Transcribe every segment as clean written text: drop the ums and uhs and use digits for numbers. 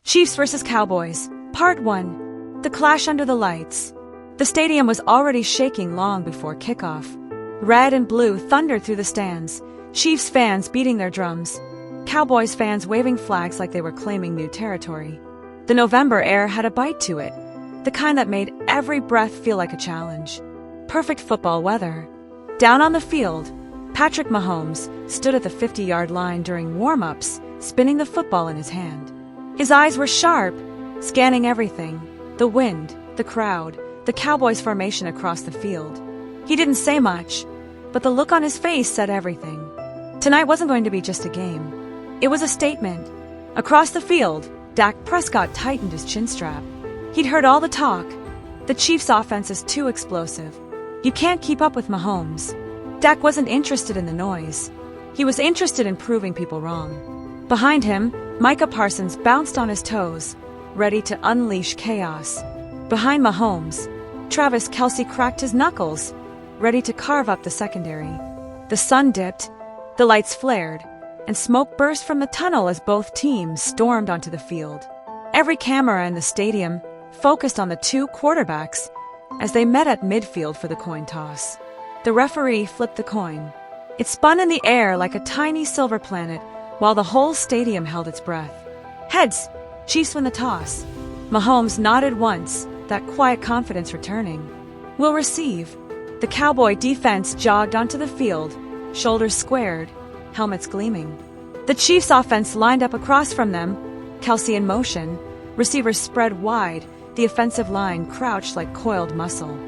Chiefs vs. Cowboys, Part 1. The Clash Under the Lights. The stadium was already shaking long before kickoff. Red and blue thundered through the stands, Chiefs fans beating their drums, Cowboys fans waving flags like they were claiming new territory. The November air had a bite to it, the kind that made every breath feel like a challenge. Perfect football weather. Down on the field, Patrick Mahomes stood at the 50-yard line during warm-ups, spinning the football in his hand. His eyes were sharp, scanning everything: the wind, the crowd, the Cowboys' formation across the field. He didn't say much, but the look on his face said everything. Tonight wasn't going to be just a game. It was a statement. Across the field, Dak Prescott tightened his chin strap. He'd heard all the talk. The Chiefs' offense is too explosive. You can't keep up with Mahomes. Dak wasn't interested in the noise. He was interested in proving people wrong. Behind him, Micah Parsons bounced on his toes, ready to unleash chaos. Behind Mahomes, Travis Kelce cracked his knuckles, ready to carve up the secondary. The sun dipped, the lights flared, and smoke burst from the tunnel as both teams stormed onto the field. Every camera in the stadium focused on the two quarterbacks as they met at midfield for the coin toss. The referee flipped the coin. It spun in the air like a tiny silver planet while the whole stadium held its breath. Heads, Chiefs win the toss. Mahomes nodded once, that quiet confidence returning. We'll receive. The Cowboy defense jogged onto the field, shoulders squared, helmets gleaming. The Chiefs offense lined up across from them, Kelce in motion, receivers spread wide, the offensive line crouched like coiled muscle.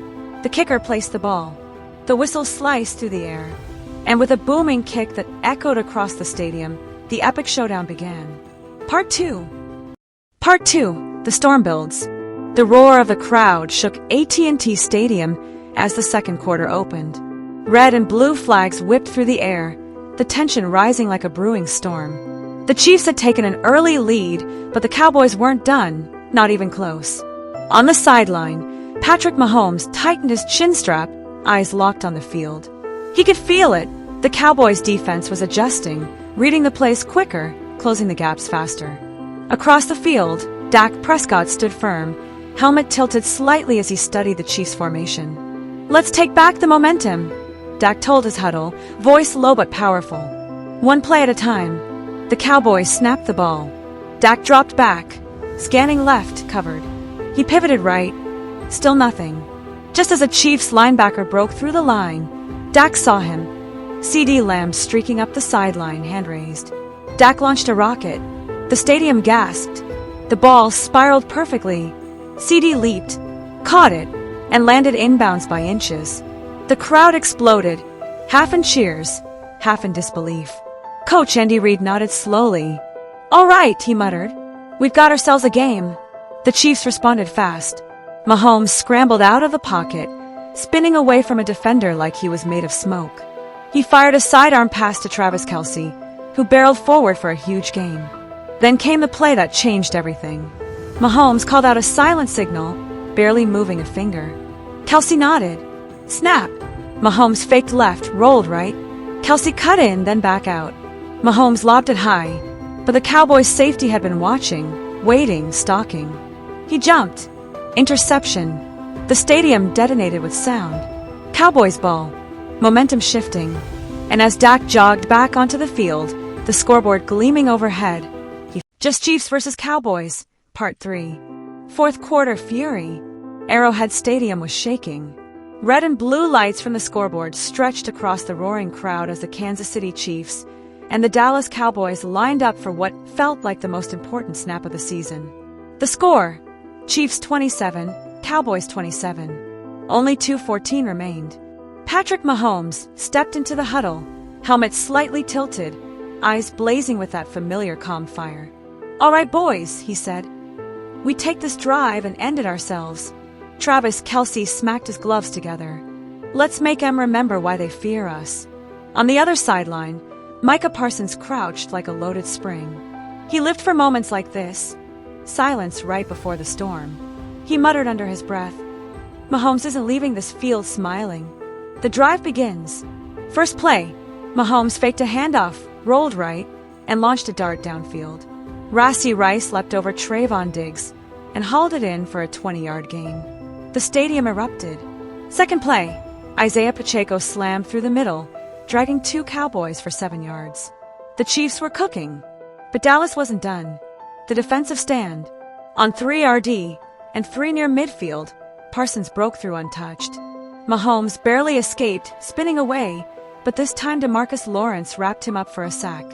The kicker placed the ball. The whistle sliced through the air, and with a booming kick that echoed across the stadium, the epic showdown began. Part 2. Part 2. The storm builds. The roar of the crowd shook AT&T Stadium as the second quarter opened. Red and blue flags whipped through the air, the tension rising like a brewing storm. The Chiefs had taken an early lead, but the Cowboys weren't done, not even close. On the sideline, Patrick Mahomes tightened his chin strap, eyes locked on the field. He could feel it. The Cowboys' defense was adjusting, reading the plays quicker, closing the gaps faster. Across the field, Dak Prescott stood firm, helmet tilted slightly as he studied the Chiefs' formation. Let's take back the momentum, Dak told his huddle, voice low but powerful. One play at a time. The Cowboys snapped the ball. Dak dropped back, scanning left, covered. He pivoted right. Still nothing. Just as a Chiefs linebacker broke through the line, Dak saw him. CeeDee Lamb streaking up the sideline, hand raised. Dak launched a rocket. The stadium gasped. The ball spiraled perfectly. CeeDee leaped, caught it, and landed inbounds by inches. The crowd exploded, half in cheers, half in disbelief. Coach Andy Reid nodded slowly. "All right," he muttered. "We've got ourselves a game." The Chiefs responded fast. Mahomes scrambled out of the pocket, spinning away from a defender like he was made of smoke. He fired a sidearm pass to Travis Kelce, who barreled forward for a huge gain. Then came the play that changed everything. Mahomes called out a silent signal, barely moving a finger. Kelce nodded. Snap! Mahomes faked left, rolled right. Kelce cut in, then back out. Mahomes lobbed it high, but the Cowboys' safety had been watching, waiting, stalking. He jumped. Interception. The stadium detonated with sound. Cowboys ball. Momentum shifting. And as Dak jogged back onto the field, the scoreboard gleaming overhead, Just Chiefs vs. Cowboys, Part 3. Fourth quarter fury. Arrowhead Stadium was shaking. Red and blue lights from the scoreboard stretched across the roaring crowd as the Kansas City Chiefs and the Dallas Cowboys lined up for what felt like the most important snap of the season. The score: Chiefs 27, Cowboys 27. Only 2:14 remained. Patrick Mahomes stepped into the huddle, helmet slightly tilted, eyes blazing with that familiar calm fire. "All right, boys," he said. "We take this drive and end it ourselves." Travis Kelce smacked his gloves together. "Let's make them remember why they fear us." On the other sideline, Micah Parsons crouched like a loaded spring. He lived for moments like this. Silence right before the storm. He muttered under his breath, "Mahomes isn't leaving this field smiling." The drive begins. First play, Mahomes faked a handoff, rolled right, and launched a dart downfield. Rassie Rice leapt over Trayvon Diggs and hauled it in for a 20-yard gain. The stadium erupted. Second play, Isaiah Pacheco slammed through the middle, dragging 2 Cowboys for 7 yards. The Chiefs were cooking, but Dallas wasn't done. The defensive stand. On 3 RD and 3 near midfield, Parsons broke through untouched. Mahomes barely escaped, spinning away, but this time DeMarcus Lawrence wrapped him up for a sack.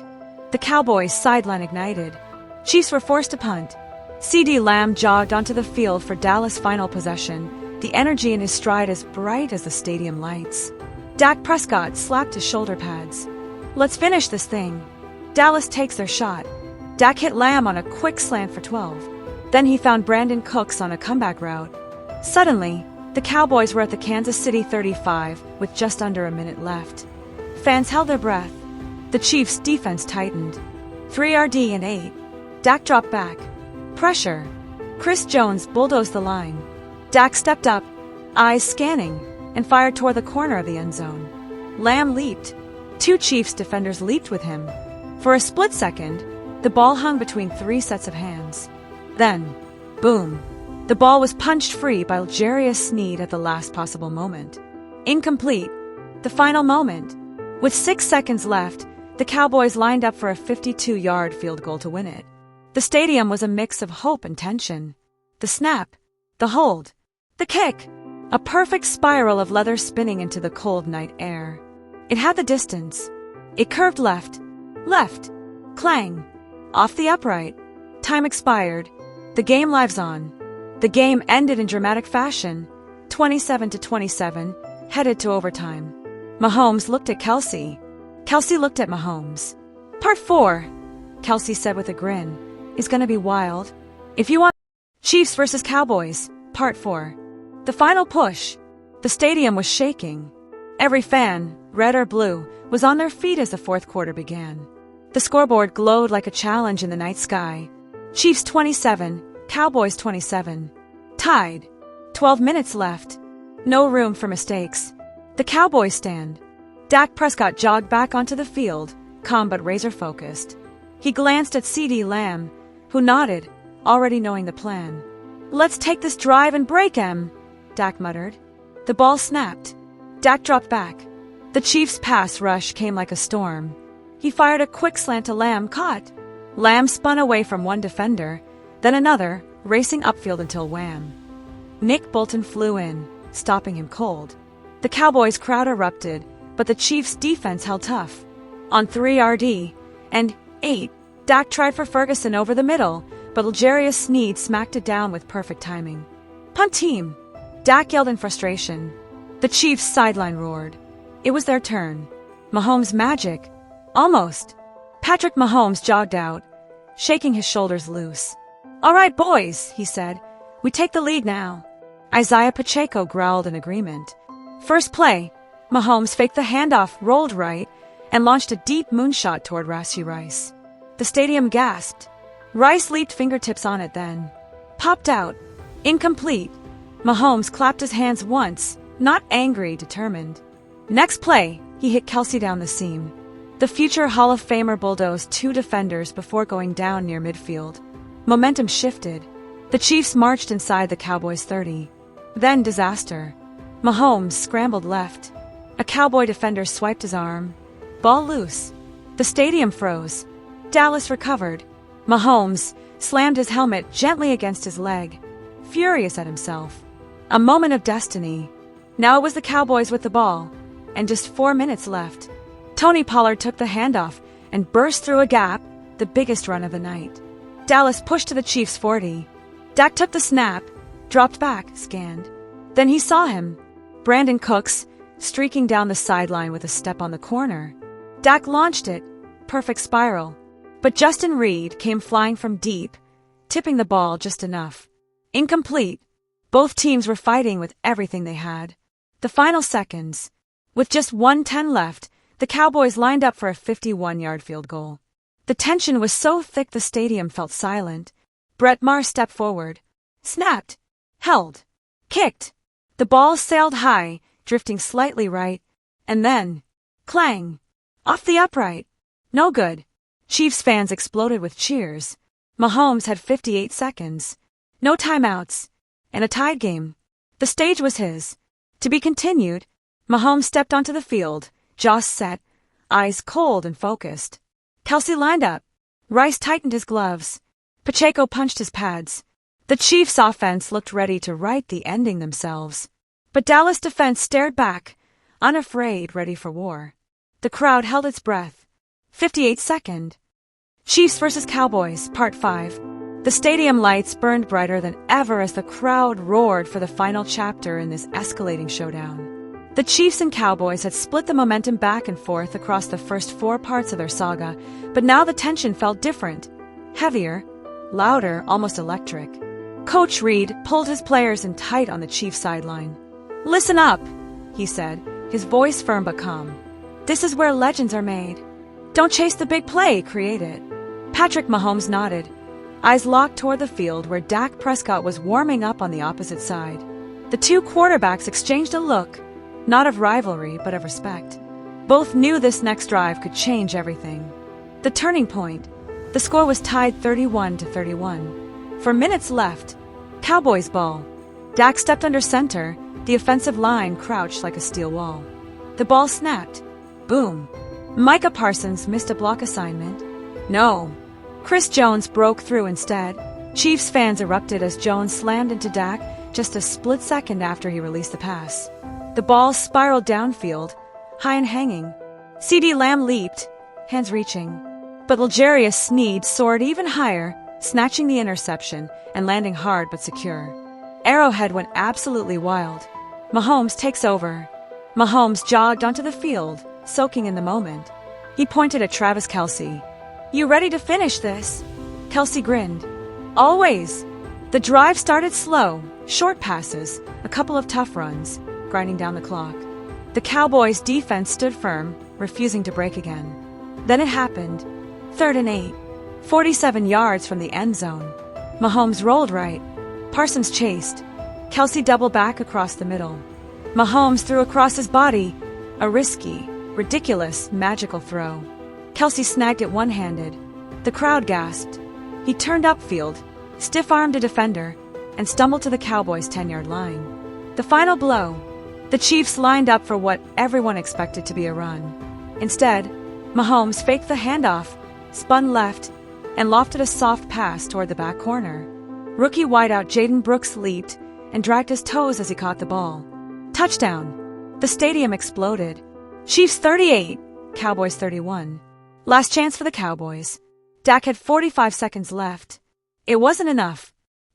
The Cowboys' sideline ignited. Chiefs were forced to punt. CeeDee Lamb jogged onto the field for Dallas' final possession, the energy in his stride as bright as the stadium lights. Dak Prescott slapped his shoulder pads. "Let's finish this thing." Dallas takes their shot. Dak hit Lamb on a quick slant for 12. Then he found Brandon Cooks on a comeback route. Suddenly, the Cowboys were at the Kansas City 35 with just under a minute left. Fans held their breath. The Chiefs' defense tightened. 3 RD and 8. Dak dropped back. Pressure. Chris Jones bulldozed the line. Dak stepped up, eyes scanning, and fired toward the corner of the end zone. Lamb leaped. 2 Chiefs defenders leaped with him. For a split second, the ball hung between 3 sets of hands. Then, boom, the ball was punched free by L'Jarius Sneed at the last possible moment. Incomplete. The final moment. With 6 seconds left, the Cowboys lined up for a 52-yard field goal to win it. The stadium was a mix of hope and tension. The snap, the hold, the kick, a perfect spiral of leather spinning into the cold night air. It had the distance. It curved left, clang, off the upright. Time expired. The game lives on. The game ended in dramatic fashion, 27-27, headed to overtime. Mahomes looked at Kelsey. Kelsey looked at Mahomes. Part 4, Kelsey said with a grin, is gonna be wild. If you want Chiefs versus Cowboys, Part 4. The final push. The stadium was shaking. Every fan, red or blue, was on their feet as the fourth quarter began. The scoreboard glowed like a challenge in the night sky. Chiefs 27, Cowboys 27. Tied. 12 minutes left. No room for mistakes. The Cowboys stand. Dak Prescott jogged back onto the field, calm but razor-focused. He glanced at CeeDee Lamb, who nodded, already knowing the plan. "Let's take this drive and break 'em," Dak muttered. The ball snapped. Dak dropped back. The Chiefs' pass rush came like a storm. He fired a quick slant to Lamb, caught. Lamb spun away from one defender, then another, racing upfield until wham. Nick Bolton flew in, stopping him cold. The Cowboys' crowd erupted, but the Chiefs' defense held tough. On 3 RD and 8, Dak tried for Ferguson over the middle, but L'Jarius Sneed smacked it down with perfect timing. "Punt team!" Dak yelled in frustration. The Chiefs' sideline roared. It was their turn. Mahomes' magic. Almost. Patrick Mahomes jogged out, shaking his shoulders loose. "All right, boys," he said. "We take the lead now." Isaiah Pacheco growled in agreement. First play, Mahomes faked the handoff, rolled right, and launched a deep moonshot toward Rassie Rice. The stadium gasped. Rice leaped fingertips on it then. Popped out. Incomplete. Mahomes clapped his hands once, not angry, determined. Next play, he hit Kelsey down the seam. The future Hall of Famer bulldozed 2 defenders before going down near midfield. Momentum shifted. The Chiefs marched inside the Cowboys' 30. Then disaster. Mahomes scrambled left. A Cowboy defender swiped his arm. Ball loose. The stadium froze. Dallas recovered. Mahomes slammed his helmet gently against his leg, furious at himself. A moment of destiny. Now it was the Cowboys with the ball, and just 4 minutes left. Tony Pollard took the handoff and burst through a gap, the biggest run of the night. Dallas pushed to the Chiefs' 40. Dak took the snap, dropped back, scanned. Then he saw him, Brandon Cooks, streaking down the sideline with a step on the corner. Dak launched it, perfect spiral. But Justin Reed came flying from deep, tipping the ball just enough. Incomplete. Both teams were fighting with everything they had. The final seconds. With just 1:10 left, the Cowboys lined up for a 51-yard field goal. The tension was so thick the stadium felt silent. Brett Maher stepped forward. Snapped. Held. Kicked. The ball sailed high, drifting slightly right. And then, clang. Off the upright. No good. Chiefs fans exploded with cheers. Mahomes had 58 seconds. No timeouts. And a tied game. The stage was his. To be continued. Mahomes stepped onto the field, jaws set, eyes cold and focused. Kelce lined up. Rice tightened his gloves. Pacheco punched his pads. The Chiefs' offense looked ready to write the ending themselves. But Dallas' defense stared back, unafraid, ready for war. The crowd held its breath. 58 seconds. Chiefs vs. Cowboys, Part 5. The stadium lights burned brighter than ever as the crowd roared for the final chapter in this escalating showdown. The Chiefs and Cowboys had split the momentum back and forth across the first 4 parts of their saga, but now the tension felt different. Heavier, louder, almost electric. Coach Reed pulled his players in tight on the Chiefs' sideline. "Listen up," he said, his voice firm but calm. "This is where legends are made. Don't chase the big play, create it." Patrick Mahomes nodded, eyes locked toward the field where Dak Prescott was warming up on the opposite side. The two quarterbacks exchanged a look, not of rivalry but of respect. Both knew this next drive could change everything. The turning point. The score was tied 31-31. For minutes left. Cowboys ball. Dak stepped under center, the offensive line crouched like a steel wall. The ball snapped. Boom. Micah Parsons missed a block assignment. No. Chris Jones broke through instead. Chiefs fans erupted as Jones slammed into Dak just a split second after he released the pass. The ball spiraled downfield, high and hanging. CeeDee Lamb leaped, hands reaching. But L'Jarius Sneed soared even higher, snatching the interception and landing hard but secure. Arrowhead went absolutely wild. Mahomes takes over. Mahomes jogged onto the field, soaking in the moment. He pointed at Travis Kelce. "You ready to finish this?" Kelce grinned. "Always." The drive started slow, short passes, a couple of tough runs, grinding down the clock. The Cowboys' defense stood firm, refusing to break again. Then it happened. 3rd and 8. 47 yards from the end zone. Mahomes rolled right. Parsons chased. Kelce doubled back across the middle. Mahomes threw across his body. A risky, ridiculous, magical throw. Kelce snagged it one-handed. The crowd gasped. He turned upfield, stiff-armed a defender, and stumbled to the Cowboys' 10-yard line. The final blow. The Chiefs lined up for what everyone expected to be a run. Instead, Mahomes faked the handoff, spun left, and lofted a soft pass toward the back corner. Rookie wideout Jaden Brooks leaped and dragged his toes as he caught the ball. Touchdown. The stadium exploded. Chiefs 38, Cowboys 31. Last chance for the Cowboys. Dak had 45 seconds left. It wasn't enough.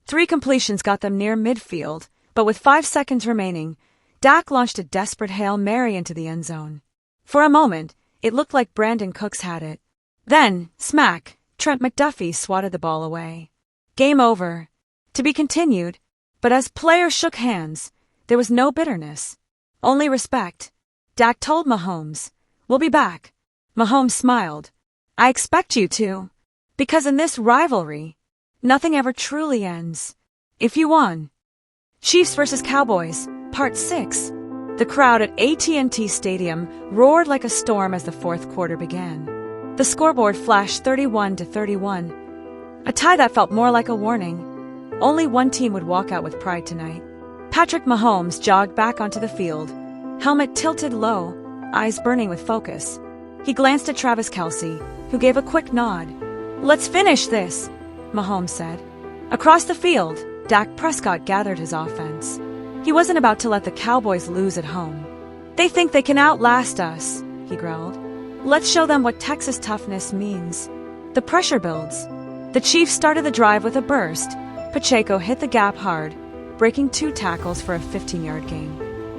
3 completions got them near midfield, but with 5 seconds remaining, Dak launched a desperate Hail Mary into the end zone. For a moment, it looked like Brandon Cooks had it. Then, smack, Trent McDuffie swatted the ball away. Game over. To be continued, but as players shook hands, there was no bitterness. Only respect. Dak told Mahomes, "We'll be back." Mahomes smiled. "I expect you to. Because in this rivalry, nothing ever truly ends. If you won." Chiefs vs. Cowboys, Part 6. The crowd at AT&T Stadium roared like a storm as the fourth quarter began. The scoreboard flashed 31-31. A tie that felt more like a warning. Only one team would walk out with pride tonight. Patrick Mahomes jogged back onto the field, helmet tilted low, eyes burning with focus. He glanced at Travis Kelce, who gave a quick nod. "Let's finish this," Mahomes said. Across the field, Dak Prescott gathered his offense. He wasn't about to let the Cowboys lose at home. "They think they can outlast us," he growled. "Let's show them what Texas toughness means." The pressure builds. The Chiefs started the drive with a burst. Pacheco hit the gap hard, breaking 2 tackles for a 15-yard gain.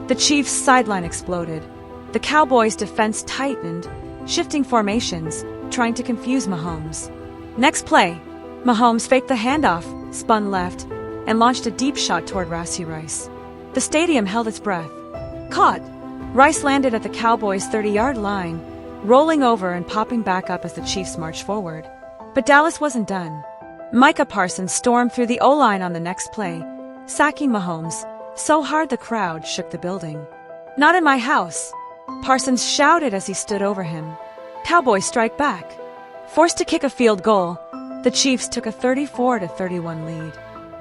The Chiefs' sideline exploded. The Cowboys' defense tightened, shifting formations, trying to confuse Mahomes. Next play, Mahomes faked the handoff, spun left, and launched a deep shot toward Rashee Rice. The stadium held its breath. Caught! Rice landed at the Cowboys' 30-yard line, rolling over and popping back up as the Chiefs marched forward. But Dallas wasn't done. Micah Parsons stormed through the O-line on the next play, sacking Mahomes so hard the crowd shook the building. "Not in my house," Parsons shouted as he stood over him. Cowboys strike back. Forced to kick a field goal, The Chiefs took a 34-31 lead.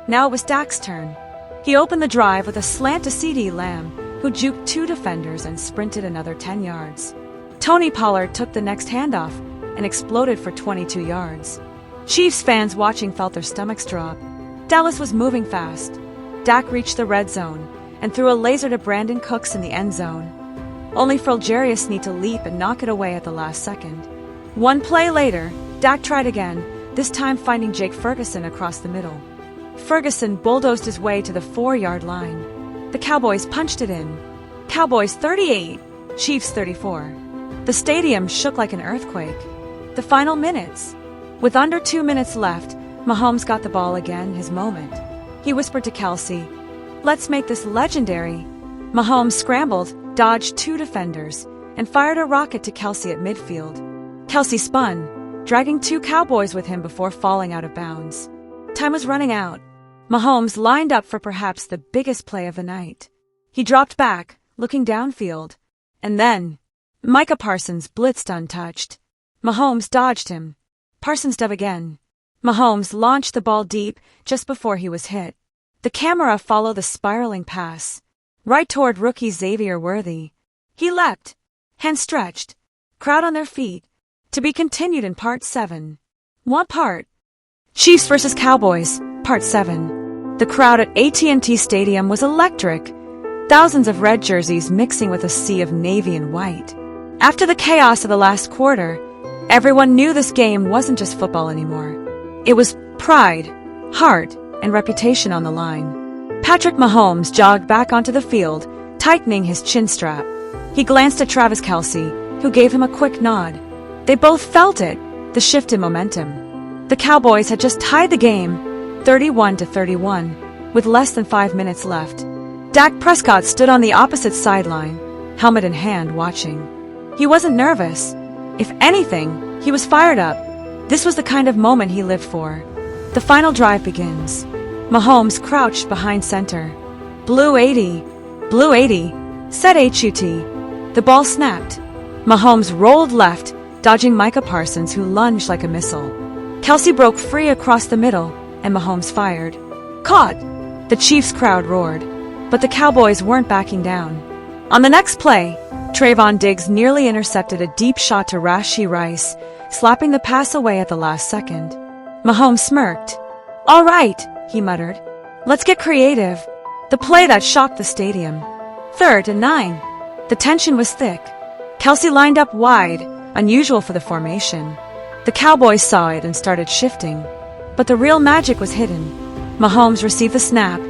Now it was Dak's turn. He opened the drive with a slant to CeeDee Lamb, who juked 2 defenders and sprinted another 10 yards. Tony Pollard took the next handoff and exploded for 22 yards. Chiefs fans watching felt their stomachs drop. Dallas was moving fast. Dak reached the red zone and threw a laser to Brandon Cooks in the end zone, only for L'Jarius Sneed to leap and knock it away at the last second. One play later, Dak tried again, this time finding Jake Ferguson across the middle. Ferguson bulldozed his way to the 4-yard line. The Cowboys punched it in. Cowboys 38, Chiefs 34. The stadium shook like an earthquake. The final minutes. With under 2 minutes left, Mahomes got the ball again, his moment. He whispered to Kelsey, "Let's make this legendary." Mahomes scrambled, dodged 2 defenders, and fired a rocket to Kelsey at midfield. Kelsey spun, dragging 2 Cowboys with him before falling out of bounds. Time was running out. Mahomes lined up for perhaps the biggest play of the night. He dropped back, looking downfield. And then, Micah Parsons blitzed untouched. Mahomes dodged him. Parsons dove again. Mahomes launched the ball deep just before he was hit. The camera followed the spiraling pass, right toward rookie Xavier Worthy. He leapt, hands stretched, crowd on their feet, to be continued in Part 7. One part. Chiefs vs. Cowboys, Part 7. The crowd at AT&T Stadium was electric, thousands of red jerseys mixing with a sea of navy and white. After the chaos of the last quarter, everyone knew this game wasn't just football anymore. It was pride, heart, and reputation on the line. Patrick Mahomes jogged back onto the field, tightening his chin strap. He glanced at Travis Kelce, who gave him a quick nod. They both felt it, the shift in momentum. The Cowboys had just tied the game, 31-31, with less than 5 minutes left. Dak Prescott stood on the opposite sideline, helmet in hand, watching. He wasn't nervous. If anything, he was fired up. This was the kind of moment he lived for. The final drive begins. Mahomes crouched behind center. Blue 80, said HUT. The ball snapped. Mahomes rolled left, dodging Micah Parsons, who lunged like a missile. Kelsey broke free across the middle, and Mahomes fired. Caught! The Chiefs crowd roared. But the Cowboys weren't backing down. On the next play, Trayvon Diggs nearly intercepted a deep shot to Rashee Rice, slapping the pass away at the last second. Mahomes smirked. "All right," he muttered. "Let's get creative." The play that shocked the stadium. 3rd and 9. The tension was thick. Kelsey lined up wide, unusual for the formation. The Cowboys saw it and started shifting. But the real magic was hidden. Mahomes received the snap,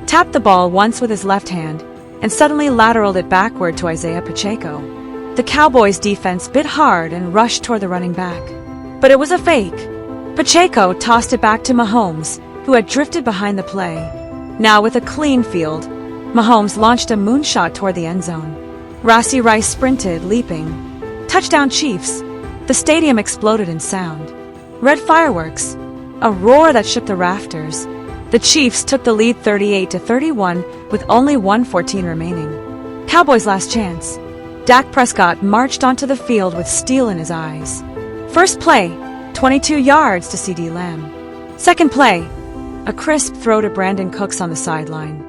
tapped the ball once with his left hand, and suddenly lateraled it backward to Isaiah Pacheco. The Cowboys' defense bit hard and rushed toward the running back. But it was a fake. Pacheco tossed it back to Mahomes, who had drifted behind the play. Now with a clean field, Mahomes launched a moonshot toward the end zone. Rashee Rice sprinted, leaping. Touchdown Chiefs! The stadium exploded in sound. Red fireworks. A roar that shook the rafters. The Chiefs took the lead 38-31 with only 1:14 remaining. Cowboys' last chance. Dak Prescott marched onto the field with steel in his eyes. First play, 22 yards to CeeDee Lamb. Second play, a crisp throw to Brandon Cooks on the sideline.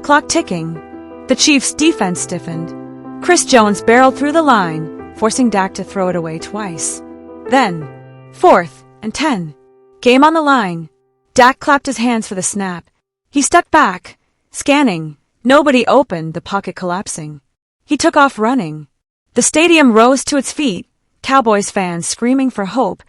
Clock ticking. The Chiefs' defense stiffened. Chris Jones barreled through the line, forcing Dak to throw it away twice. Then, 4th and 10. Game on the line. Dak clapped his hands for the snap. He stepped back, scanning. Nobody open, the pocket collapsing. He took off running. The stadium rose to its feet, Cowboys fans screaming for hope,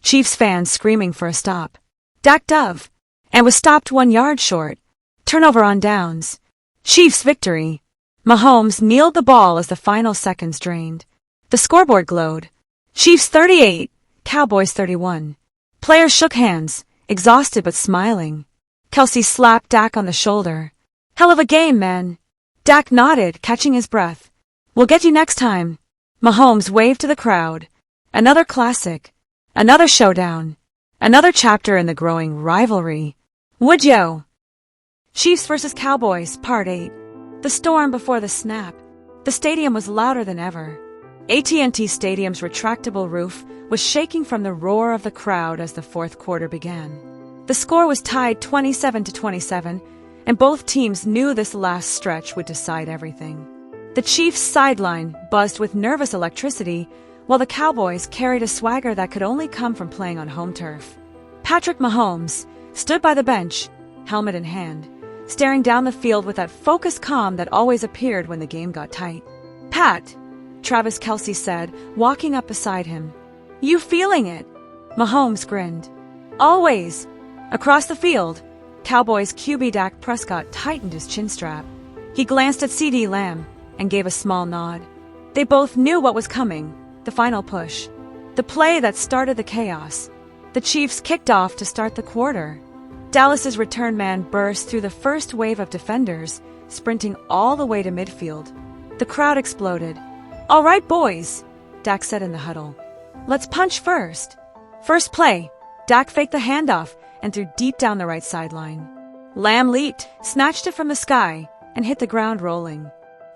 Chiefs fans screaming for a stop. Dak dove, and was stopped 1 yard short. Turnover on downs. Chiefs victory. Mahomes kneeled the ball as the final seconds drained. The scoreboard glowed. Chiefs 38, Cowboys 31. Players shook hands, exhausted but smiling. Kelsey slapped Dak on the shoulder. "Hell of a game, man." Dak nodded, catching his breath. "We'll get you next time." Mahomes waved to the crowd. Another classic. Another showdown. Another chapter in the growing rivalry. Would yo? Chiefs vs. Cowboys, Part 8. The storm before the snap. The stadium was louder than ever. AT&T Stadium's retractable roof was shaking from the roar of the crowd as the fourth quarter began. The score was tied 27-27, and both teams knew this last stretch would decide everything. The Chiefs' sideline buzzed with nervous electricity, while the Cowboys carried a swagger that could only come from playing on home turf. Patrick Mahomes stood by the bench, helmet in hand, staring down the field with that focused calm that always appeared when the game got tight. "Pat," Travis Kelce said, walking up beside him. "You feeling it?" Mahomes grinned. "Always." Across the field, Cowboys QB Dak Prescott tightened his chin strap. He glanced at CeeDee Lamb and gave a small nod. They both knew what was coming, the final push. The play that started the chaos. The Chiefs kicked off to start the quarter. Dallas's return man burst through the first wave of defenders, sprinting all the way to midfield. The crowd exploded. "All right, boys," Dak said in the huddle. "Let's punch first." First play, Dak faked the handoff and threw deep down the right sideline. Lamb leaped, snatched it from the sky, and hit the ground rolling.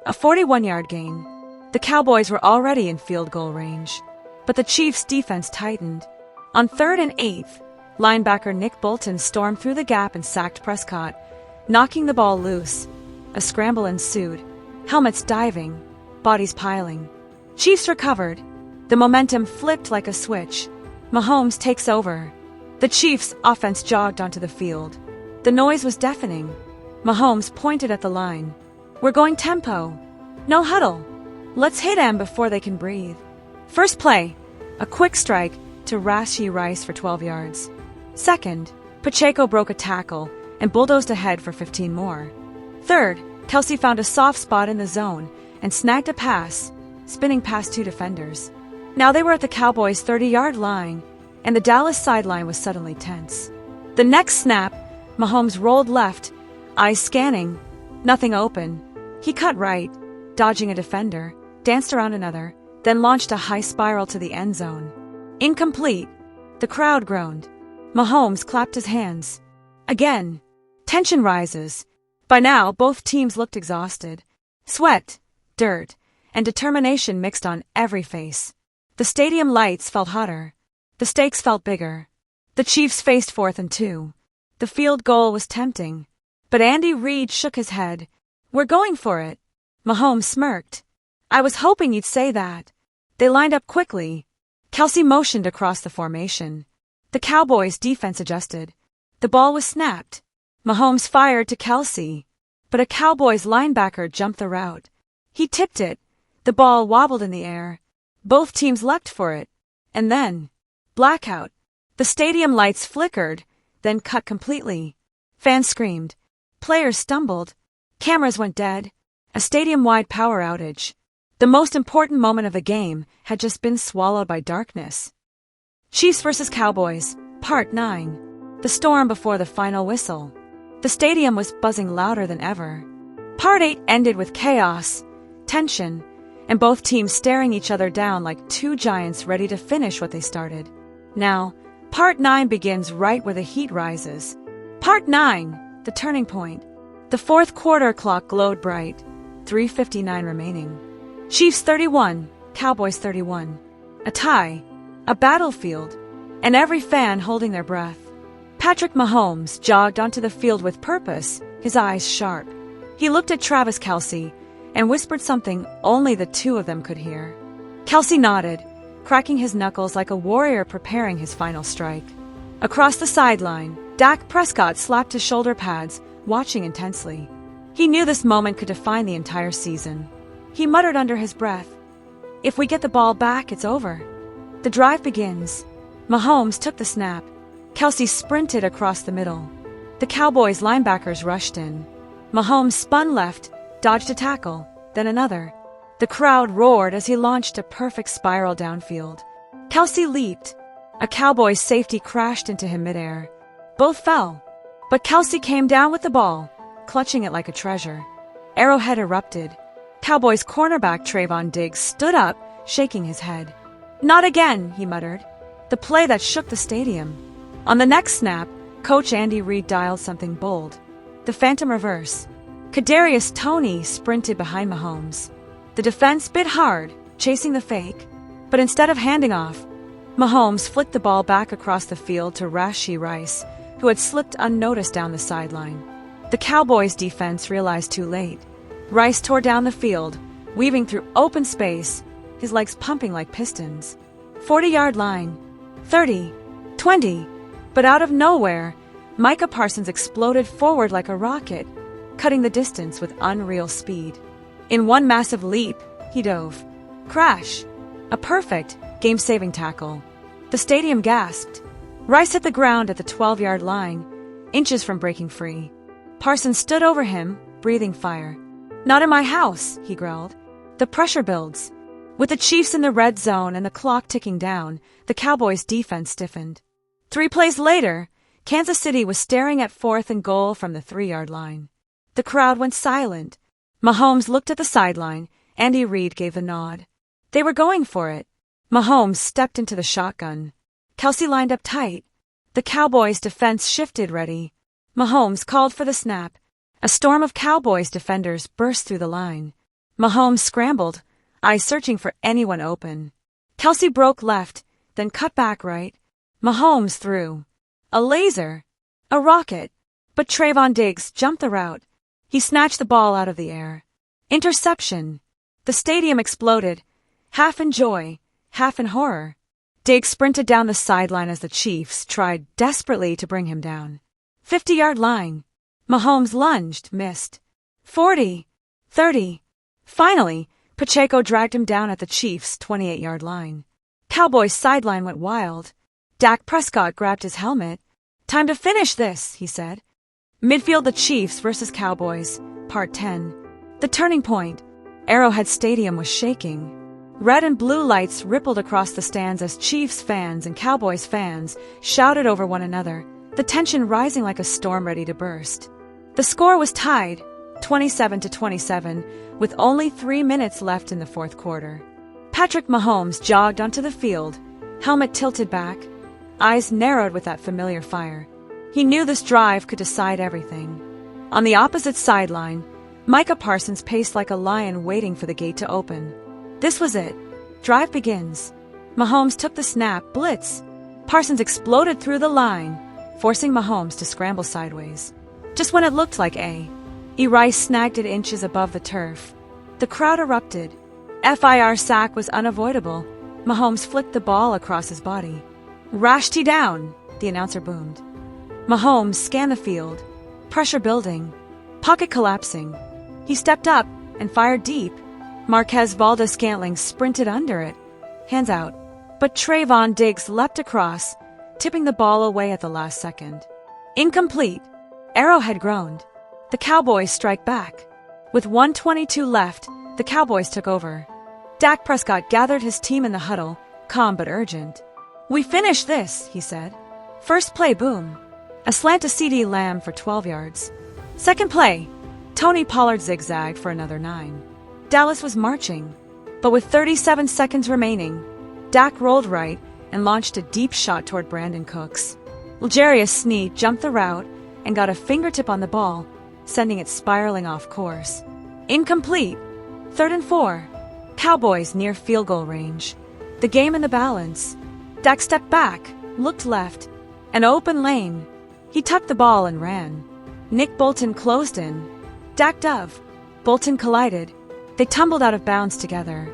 A 41-yard gain. The Cowboys were already in field goal range, but the Chiefs' defense tightened. On 3rd and 8, linebacker Nick Bolton stormed through the gap and sacked Prescott, knocking the ball loose. A scramble ensued, helmets diving, bodies piling. Chiefs recovered. The momentum flipped like a switch. Mahomes takes over. The Chiefs' offense jogged onto the field. The noise was deafening. Mahomes pointed at the line. "We're going tempo. No huddle. Let's hit them before they can breathe." First play, a quick strike to Rashee Rice for 12 yards. Second, Pacheco broke a tackle and bulldozed ahead for 15 more. Third, Kelce found a soft spot in the zone and snagged a pass, spinning past 2 defenders. Now they were at the Cowboys' 30-yard line, and the Dallas sideline was suddenly tense. The next snap, Mahomes rolled left, eyes scanning, nothing open. He cut right, dodging a defender, danced around another, then launched a high spiral to the end zone. Incomplete. The crowd groaned. Mahomes clapped his hands. Again. Tension rises. By now, both teams looked exhausted. Sweat, dirt, and determination mixed on every face. The stadium lights felt hotter. The stakes felt bigger. The Chiefs faced 4th and 2. The field goal was tempting. But Andy Reid shook his head. "We're going for it." Mahomes smirked. "I was hoping you'd say that." They lined up quickly. Kelce motioned across the formation. The Cowboys' defense adjusted. The ball was snapped. Mahomes fired to Kelce, but a Cowboys linebacker jumped the route. He tipped it. The ball wobbled in the air. Both teams leapt for it. And then, blackout. The stadium lights flickered, then cut completely. Fans screamed. Players stumbled. Cameras went dead. A stadium-wide power outage. The most important moment of the game had just been swallowed by darkness. Chiefs vs. Cowboys, Part 9. The storm before the final whistle. The stadium was buzzing louder than ever. Part 8 ended with chaos, tension, and both teams staring each other down like two giants ready to finish what they started. Now, Part 9 begins right where the heat rises. Part 9, the turning point. The fourth quarter clock glowed bright, 3:59 remaining. Chiefs 31, Cowboys 31. A tie, a battlefield, and every fan holding their breath. Patrick Mahomes jogged onto the field with purpose, his eyes sharp. He looked at Travis Kelce and whispered something only the two of them could hear. Kelce nodded, cracking his knuckles like a warrior preparing his final strike. Across the sideline, Dak Prescott slapped his shoulder pads, watching intensely. He knew this moment could define the entire season. He muttered under his breath, "If we get the ball back, it's over." The drive begins. Mahomes took the snap. Kelce sprinted across the middle. The Cowboys linebackers rushed in. Mahomes spun left, dodged a tackle, then another. The crowd roared as he launched a perfect spiral downfield. Kelce leaped. A Cowboys safety crashed into him midair. Both fell. But Kelce came down with the ball, clutching it like a treasure. Arrowhead erupted. Cowboys cornerback Trayvon Diggs stood up, shaking his head. "Not again," he muttered. The play that shook the stadium. On the next snap, Coach Andy Reid dialed something bold. The phantom reverse. Kadarius Toney sprinted behind Mahomes. The defense bit hard, chasing the fake. But instead of handing off, Mahomes flicked the ball back across the field to Rashee Rice, who had slipped unnoticed down the sideline. The Cowboys' defense realized too late. Rice tore down the field, weaving through open space, his legs pumping like pistons. 40-yard line. 30. 20. But out of nowhere, Micah Parsons exploded forward like a rocket, cutting the distance with unreal speed. In one massive leap, he dove. Crash! A perfect, game-saving tackle. The stadium gasped. Rice hit the ground at the 12-yard line, inches from breaking free. Parsons stood over him, breathing fire. "Not in my house," he growled. The pressure builds. With the Chiefs in the red zone and the clock ticking down, the Cowboys' defense stiffened. 3 plays later, Kansas City was staring at 4th and goal from the 3-yard line. The crowd went silent. Mahomes looked at the sideline. Andy Reid gave the nod. They were going for it. Mahomes stepped into the shotgun. Kelsey lined up tight. The Cowboys' defense shifted ready. Mahomes called for the snap. A storm of Cowboys defenders burst through the line. Mahomes scrambled, eyes searching for anyone open. Kelsey broke left, then cut back right. Mahomes threw. A laser. A rocket. But Trayvon Diggs jumped the route. He snatched the ball out of the air. Interception. The stadium exploded, half in joy, half in horror. Diggs sprinted down the sideline as the Chiefs tried desperately to bring him down. 50-yard line. Mahomes lunged, missed. 40. 30. Finally, Pacheco dragged him down at the Chiefs' 28-yard line. Cowboys' sideline went wild. Dak Prescott grabbed his helmet. "Time to finish this," he said. Midfield: the Chiefs versus Cowboys, Part 10. The turning point. Arrowhead Stadium was shaking. Red and blue lights rippled across the stands as Chiefs fans and Cowboys fans shouted over one another, the tension rising like a storm ready to burst. The score was tied, 27-27, with only 3 minutes left in the fourth quarter. Patrick Mahomes jogged onto the field, helmet tilted back, eyes narrowed with that familiar fire. He knew this drive could decide everything. On the opposite sideline, Micah Parsons paced like a lion waiting for the gate to open. This was it. Drive begins. Mahomes took the snap, blitz. Parsons exploded through the line, forcing Mahomes to scramble sideways. Just when it looked like Rice snagged it inches above the turf. The crowd erupted. FIR sack was unavoidable. Mahomes flicked the ball across his body. "Rashed down," the announcer boomed. Mahomes scanned the field. Pressure building. Pocket collapsing. He stepped up and fired deep. Marquez Valdes-Scantling sprinted under it. Hands out. But Trayvon Diggs leapt across, tipping the ball away at the last second. Incomplete. Arrowhead groaned. The Cowboys strike back. With 1:22 left, the Cowboys took over. Dak Prescott gathered his team in the huddle, calm but urgent. "We finish this," he said. First play, boom. A slant to CeeDee Lamb for 12 yards. Second play, Tony Pollard zigzagged for another 9. Dallas was marching, but with 37 seconds remaining, Dak rolled right and launched a deep shot toward Brandon Cooks. L'Jarius Sneed jumped the route and got a fingertip on the ball, sending it spiraling off course. Incomplete. 3rd and 4. Cowboys near field goal range. The game in the balance. Dak stepped back, looked left. An open lane. He tucked the ball and ran. Nick Bolton closed in. Dak dove. Bolton collided. They tumbled out of bounds together.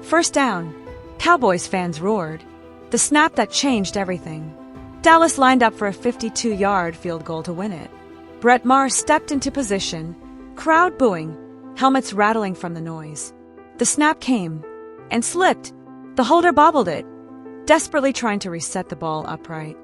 First down. Cowboys fans roared. The snap that changed everything. Dallas lined up for a 52-yard field goal to win it. Brett Maher stepped into position, crowd booing, helmets rattling from the noise. The snap came and slipped. The holder bobbled it, desperately trying to reset the ball upright.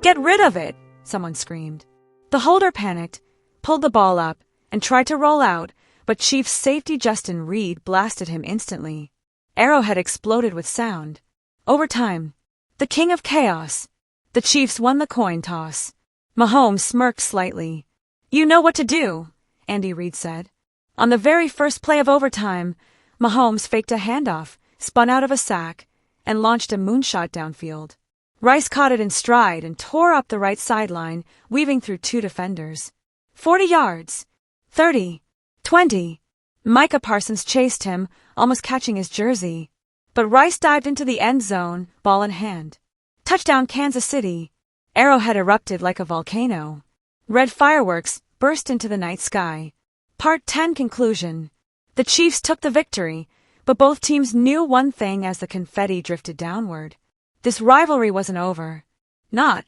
"Get rid of it!" someone screamed. The holder panicked, pulled the ball up, and tried to roll out, but Chiefs safety Justin Reid blasted him instantly. Arrowhead exploded with sound. Overtime. The king of chaos. The Chiefs won the coin toss. Mahomes smirked slightly. "You know what to do," Andy Reid said. On the very first play of overtime, Mahomes faked a handoff, spun out of a sack, and launched a moonshot downfield. Rice caught it in stride and tore up the right sideline, weaving through 2 defenders. 40 yards. 30. 20. Micah Parsons chased him, almost catching his jersey. But Rice dived into the end zone, ball in hand. Touchdown Kansas City. Arrowhead erupted like a volcano. Red fireworks burst into the night sky. Part 10 Conclusion. The Chiefs took the victory, but both teams knew one thing as the confetti drifted downward. This rivalry wasn't over. Not